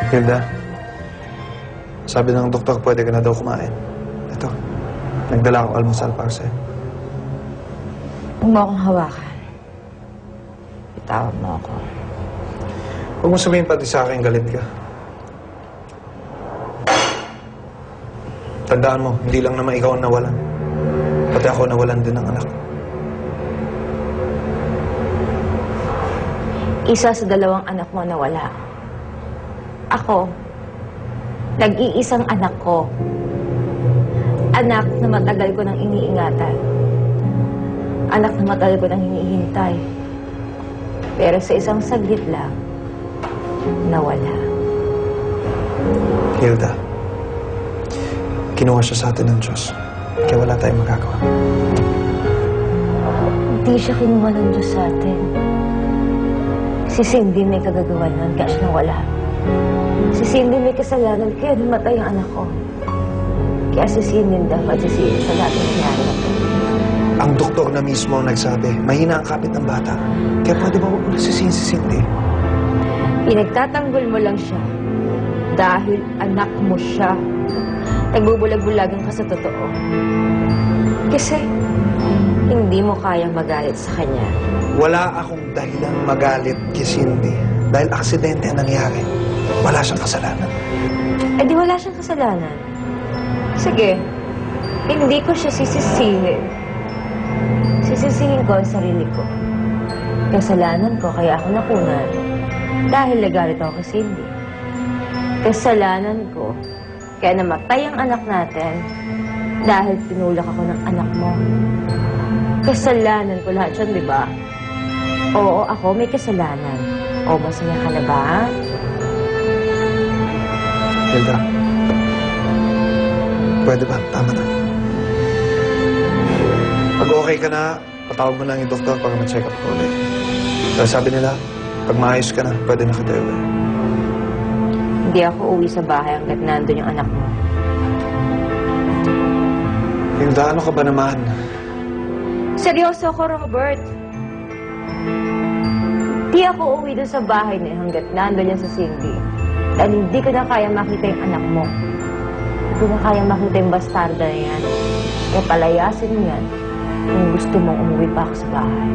Hilda, sabi ng doktor pwede ka na daw kumain. Ito, nagdala ko almusal para sa'yo. Huwag mo akong hawakan. Bitawan mo ako. Huwag mo sabihin pati sa akin galit ka. Tandaan mo, hindi lang naman ikaw ang nawalan. Pati ako nawalan din ng anak. Isa sa dalawang anak mo nawala. Ako, nag-iisang anak ko. Anak na matagal ko nang iniingatan. Anak na matagal ko nang hinihintay. Pero sa isang saglit lang, nawala. Hilda, kinuha siya sa atin ng Diyos. Kaya wala tayong magagawa. Hindi siya kinuha ng Diyos sa atin. Si Cindy may kagagawa nun, kaya siya nawala. Si Cindy may kasalanan, kaya namatay ang anak ko. Kaya si Cindy dapat sisihin sa lahat ng nangyari na ito. Ang doktor na mismo ang nagsabi, mahina ang kapit ng bata. Kaya pwede ba huwag mo nasisihin si Cindy? Pinagtatanggol mo lang siya dahil anak mo siya. Nagbubulag-bulagan ka sa totoo. Kasi hindi mo kayang magalit sa kanya. Wala akong dahilang magalit kay Cindy. Dahil aksidente ang nangyari. Wala siyang kasalanan. Eh di wala siyang kasalanan. Sige, hindi ko siya sisisihin. Sisisihin ko ang sarili ko. Kasalanan ko kaya ako nakunan. Dahil nagalit ako kay Cindy. Kasalanan ko kaya namatay ang anak natin dahil tinulak ako ng anak mo. Kasalanan ko lahat yun, di ba? Oo, ako may kasalanan. O, masaya ka na ba? Hilda, pwede ba? Tama na. Pag okay ka na, patawag mo lang yung doktor para ma-check up ko ulit. Dahil sabi nila, pag maayos ka na, pwede na kita uwi. Hindi ako uwi sa bahay hanggat nandun yung anak mo. Hilda, ano ka ba naman? Seryoso ako, Robert. Hindi ako uwi doon sa bahay na hanggat nandun yan sa Cindy. Dahil hindi ko na kaya makita yung anak mo. Hindi ko na kaya makita yung bastarda na yan. Kaya palayasin mo yan kung gusto mong umuwi pa ako sa bahay.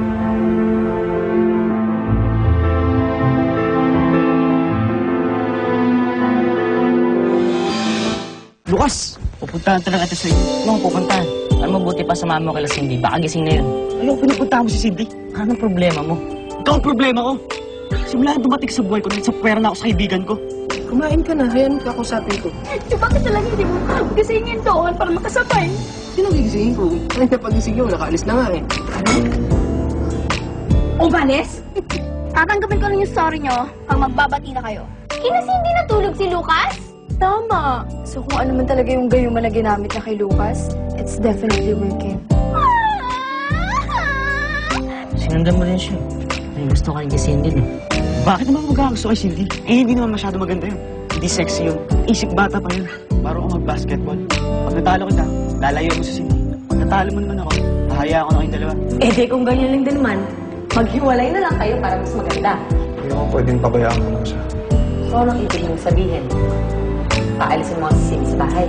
Lukas! Pupuntahan talaga ito sa'yo. Ano ang pupuntahan? Ano mabuti pa sa mama mo kay Cindy? Baka gising na yun. Ayaw, pinupuntahan mo si Cindy. Anong problema mo? Ikaw ang problema ko. Simula dumating sa buhay ko, sa pwera na ako sa kaibigan ko. Kumain ka na, hayaan ka ako sabi ko. Bakit talaga hindi mo gisingin doon para makasabay? Sino gigisingin ko? Ay, napagising niyo, nakaalis na nga eh. Umalis? Tatanggapin ko lang yung sorry nyo pag magbabati na kayo. Kasi hindi natulog si Lucas? Tama. So kung ano man talaga yung gayuma na ginamit niya kay Lucas, it's definitely working. Sinundan mo rin siya. May gusto ka kay Cindy, no? Bakit naman magkakagusto kay Cindy? Eh, hindi naman masyado maganda yun. Hindi sexy yun. Isip bata pa yun. Baro ako mag-basketball. Pag natalo kita, lalayo mo si Cindy. Pag natalo mo naman ako, hahaya ako na kayong dalawa. Eh di kung ganyan lang din naman, maghiwalay na lang kayo para mas maganda. Hindi mo pwedeng pabayaan mo lang siya. So anong ibig mong sabihin? Paalisin mo si Cindy sa bahay.